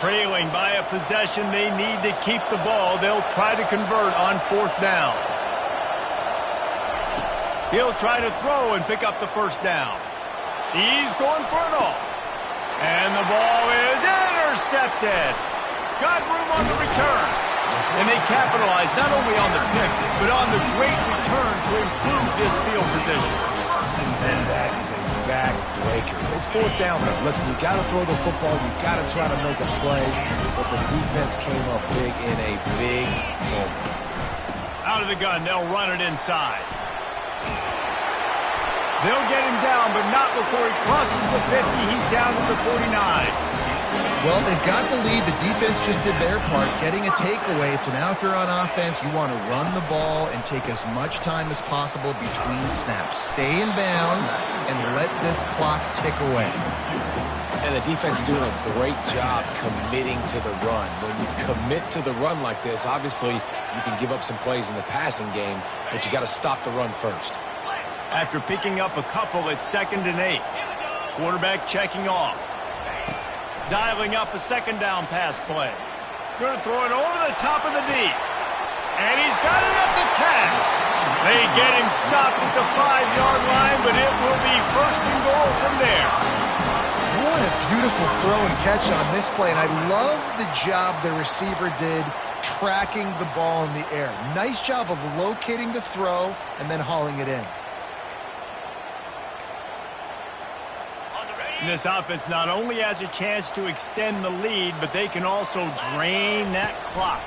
Trailing by a possession, they need to keep the ball. They'll try to convert on 4th down. He'll try to throw and pick up the first down. He's going for it all. And the ball is intercepted. Got room on the return. And they capitalized not only on the pick, but on the great return to improve this field position. And that is a backbreaker. It's fourth down, though. Listen, you got to throw the football. You got to try to make a play. But the defense came up big in a big moment. Out of the gun, they'll run it inside. They'll get him down, but not before he crosses the 50. He's down to the 49. Well, they've got the lead. The defense just did their part, getting a takeaway. So now if they're on offense, you want to run the ball and take as much time as possible between snaps. Stay in bounds and let this clock tick away. And the defense doing a great job committing to the run. When you commit to the run like this, obviously you can give up some plays in the passing game, but you got to stop the run first. After picking up a couple, it's 2nd and 8. Quarterback checking off. Dialing up a 2nd down pass play. Going to throw it over the top of the D. And he's got it at the 10. They get him stopped at the 5-yard line, but it will be 1st and goal from there. What a beautiful throw and catch on this play. And I love the job the receiver did tracking the ball in the air. Nice job of locating the throw and then hauling it in. This offense not only has a chance to extend the lead, but they can also drain that clock.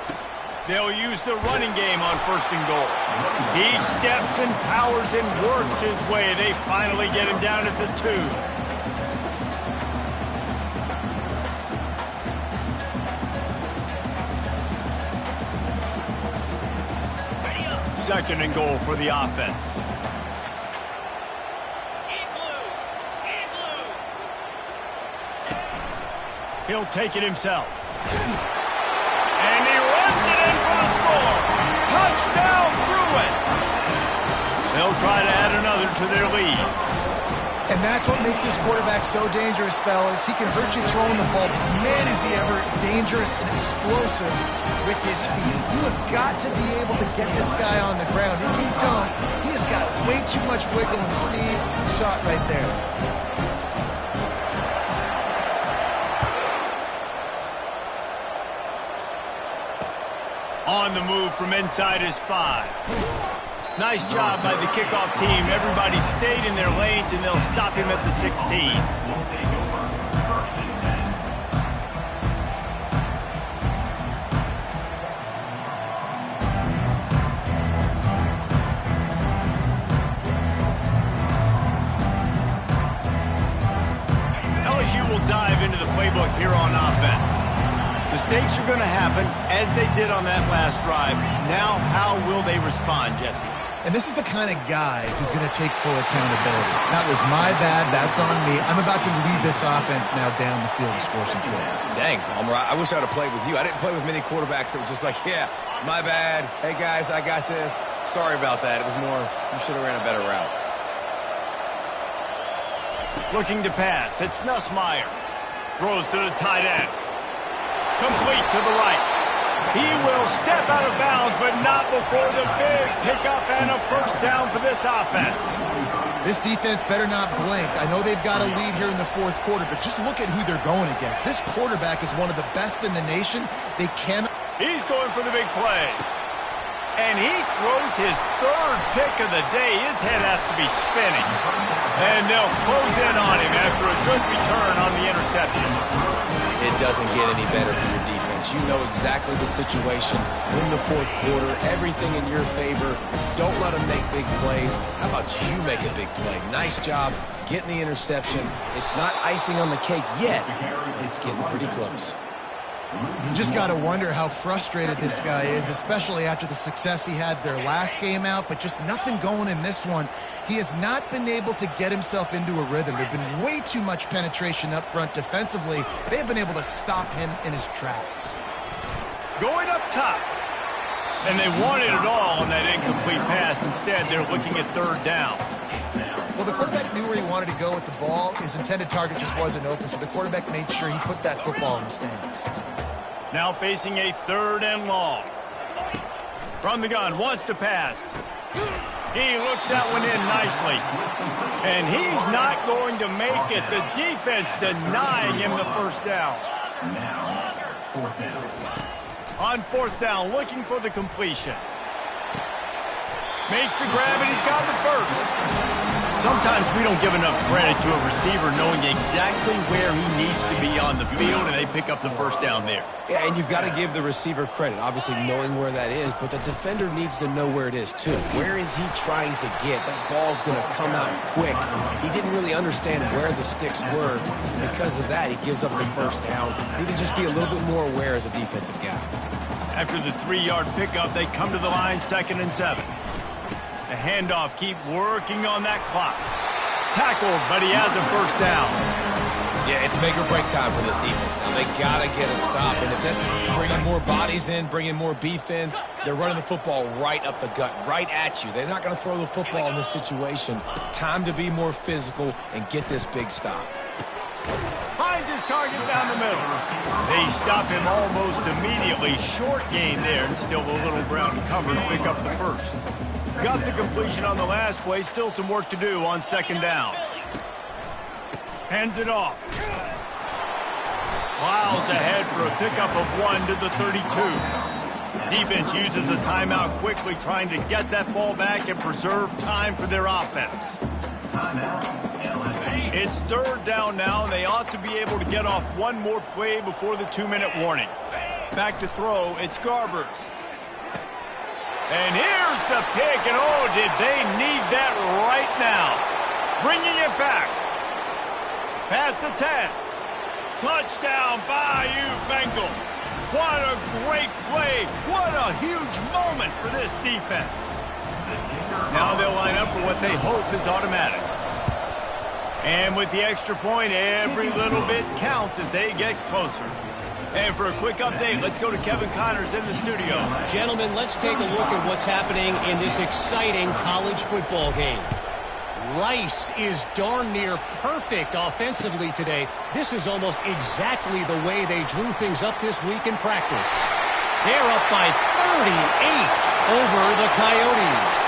They'll use the running game on 1st and goal. He steps and powers and works his way. They finally get him down at the 2. 2nd and goal for the offense. He'll take it himself. And he runs it in for the score. Touchdown, Bruin. They'll try to add another to their lead. And that's what makes this quarterback so dangerous, fellas. He can hurt you throwing the ball, but man, is he ever dangerous and explosive with his feet. You have got to be able to get this guy on the ground. If you don't, he has got way too much wiggle and speed. You saw it right there. On the move from inside his 5. Nice job by the kickoff team. Everybody stayed in their lanes, and they'll stop him at the 16. LSU will dive into the playbook here on offense. Mistakes are going to happen, as they did on that last drive. Now, how will they respond, Jesse? And this is the kind of guy who's going to take full accountability. That was my bad. That's on me. I'm about to lead this offense now down the field and score some points. Dang, Palmer, I wish I would have played with you. I didn't play with many quarterbacks that were just like, yeah, my bad. Hey, guys, I got this. Sorry about that. It was more, you should have ran a better route. Looking to pass. It's Nussmeier. Throws to the tight end. Complete to the right. He will step out of bounds, but not before the big pickup and a 1st down for this offense. This defense better not blink. I know they've got a lead here in the 4th quarter, but just look at who they're going against. This quarterback is one of the best in the nation. They can. He's going for the big play. And he throws his 3rd pick of the day. His head has to be spinning. And they'll close in on him after a good return on the interception. It doesn't get any better for your defense. You know exactly the situation in the 4th quarter. Everything in your favor. Don't let them make big plays. How about you make a big play? Nice job getting the interception. It's not icing on the cake yet, but it's getting pretty close. You just got to wonder how frustrated this guy is, especially after the success he had their last game out, but just nothing going in this one. He has not been able to get himself into a rhythm. There's been way too much penetration up front defensively. They have been able to stop him in his tracks. Going up top. And they wanted it all on that incomplete pass. Instead, they're looking at 3rd down. Well, the quarterback knew where he wanted to go with the ball. His intended target just wasn't open, so the quarterback made sure he put that football in the stands. Now facing a 3rd and long. From the gun, wants to pass. He looks that one in nicely. And he's not going to make it. The defense denying him the 1st down. Now, 4th down. On fourth down, looking for the completion. Makes the grab, and he's got the first. Sometimes we don't give enough credit to a receiver knowing exactly where he needs to be on the field, and they pick up the first down there. Yeah, and you've got to give the receiver credit, obviously knowing where that is, but the defender needs to know where it is too. Where is he trying to get? That ball's going to come out quick. He didn't really understand where the sticks were. Because of that, he gives up the first down. Need to just be a little bit more aware as a defensive guy. After the 3-yard pickup, they come to the line, 2nd and 7. The handoff, keep working on that clock. Tackled, but he has a first down. Yeah, it's make or break time for this defense. Now, they got to get a stop, and if that's bringing more bodies in, bringing more beef in, they're running the football right up the gut, right at you. They're not going to throw the football in this situation. Time to be more physical and get this big stop. Finds his target down the middle. They stop him almost immediately. Short gain there, and still a little ground covered to pick up the first. Got the completion on the last play. Still some work to do on 2nd down. Hands it off. Plows ahead for a pickup of 1 to the 32. Defense uses a timeout quickly, trying to get that ball back and preserve time for their offense. It's 3rd down now, and they ought to be able to get off one more play before the 2-minute warning. Back to throw, it's Garbers. And here's the pick, and oh, did they need that right now. Bringing it back. Past the 10. Touchdown, Bayou Bengals. What a great play. What a huge moment for this defense. Now they'll line up for what they hope is automatic. And with the extra point, every little bit counts as they get closer. And for a quick update, let's go to Kevin Connors in the studio. Gentlemen, let's take a look at what's happening in this exciting college football game. Rice is darn near perfect offensively today. This is almost exactly the way they drew things up this week in practice. They're up by 38 over the Coyotes.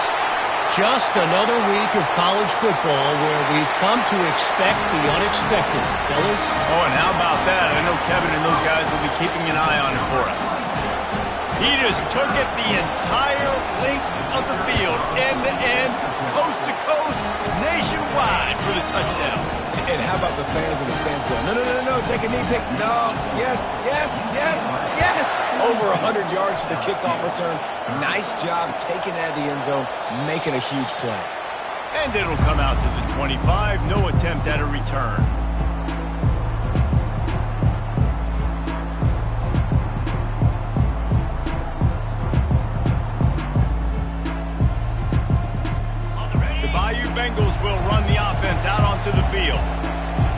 Just another week of college football where we've come to expect the unexpected, fellas. Oh, and how about that? I know Kevin and those guys will be keeping an eye on it for us. He just took it the entire length of the field, end to end, coast to coast, nationwide for the touchdown. And how about the fans in the stands going, no, take a knee, no, yes. Over 100 yards to the kickoff return. Nice job taking it out of the end zone, making a huge play. And it'll come out to the 25, no attempt at a return. The Bayou Bengals will run the offense out onto the field.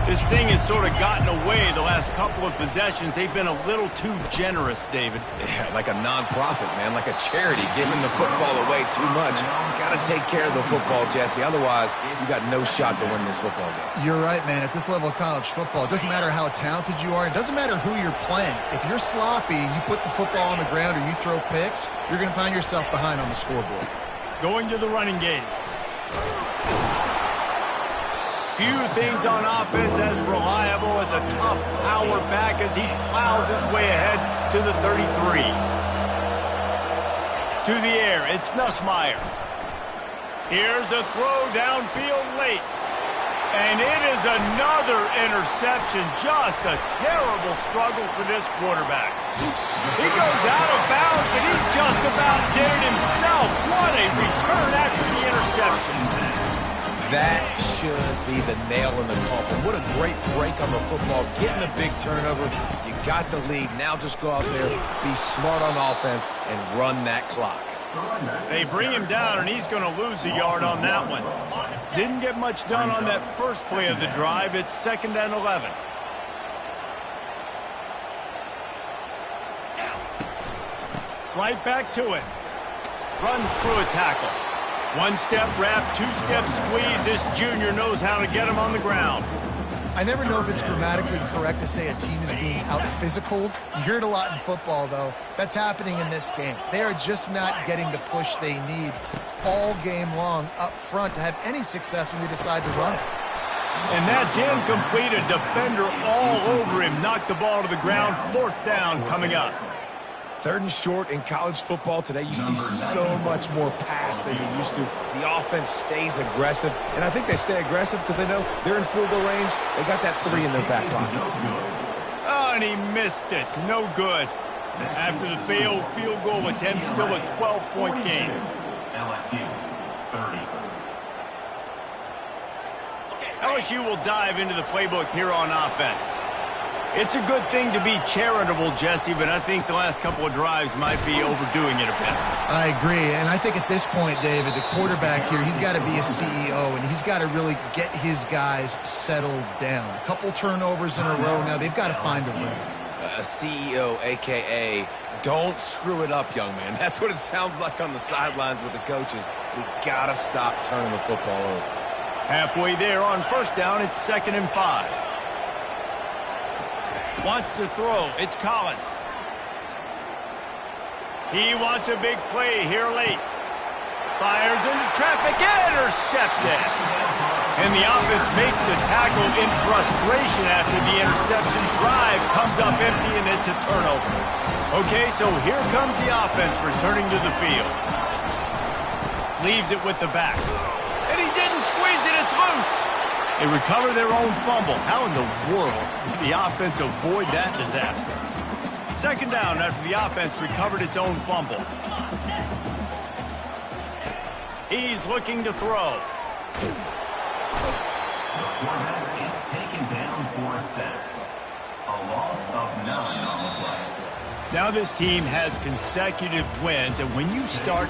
This thing has sort of gotten away the last couple of possessions. They've been a little too generous, David. Yeah, like a non-profit, man, like a charity, giving the football away too much. Got to take care of the football, Jesse. Otherwise, you got no shot to win this football game. You're right, man. At this level of college football, it doesn't matter how talented you are. It doesn't matter who you're playing. If you're sloppy and you put the football on the ground or you throw picks, you're going to find yourself behind on the scoreboard. Going to the running game. Few things on offense as reliable as a tough power back as he plows his way ahead to the 33. To the air, it's Nussmeier. Here's a throw downfield late. And it is another interception. Just a terrible struggle for this quarterback. He goes out of bounds, but he just about did it himself. What a return after the interception. That should be the nail in the coffin. What a great break on the football. Getting a big turnover. You got the lead. Now just go out there, be smart on offense, and run that clock. They bring him down, and he's going to lose a yard on that one. Didn't get much done on that first play of the drive. It's 2nd and 11. Right back to it. Runs through a tackle. One-step wrap, two-step squeeze. This junior knows how to get him on the ground. I never know if it's grammatically correct to say a team is being out-physicaled. You hear it a lot in football, though. That's happening in this game. They are just not getting the push they need all game long up front to have any success when they decide to run it. And that's incomplete. A defender all over him. Knocked the ball to the ground. 4th down coming up. 3rd and short in college football today, you see so much more pass than you used to. The offense stays aggressive, and I think they stay aggressive because they know they're in field goal range. They got that 3 in their back pocket. Oh, and he missed it. No good. After the failed field goal attempt, still a 12-point game. LSU, 30. LSU will dive into the playbook here on offense. It's a good thing to be charitable, Jesse, but I think the last couple of drives might be overdoing it a bit. I agree, and I think at this point, David, the quarterback here, he's got to be a CEO, and he's got to really get his guys settled down. A couple turnovers in a row now. They've got to find a rhythm. A CEO, a.k.a. don't screw it up, young man. That's what it sounds like on the sidelines with the coaches. We got to stop turning the football over. Halfway there on 1st down, it's 2nd and 5. Wants to throw. It's Collins. He wants a big play here late. Fires into traffic. Intercepted. And the offense makes the tackle in frustration after the interception. Drive comes up empty, and it's a turnover. Okay, so here comes the offense returning to the field. Leaves it with the back. And he didn't squeeze it. It's loose. They recover their own fumble. How in the world did the offense avoid that disaster? 2nd down after the offense recovered its own fumble. He's looking to throw. The quarterback is taken down for a sack. A loss of 9 on the play. Now this team has consecutive wins, and when you start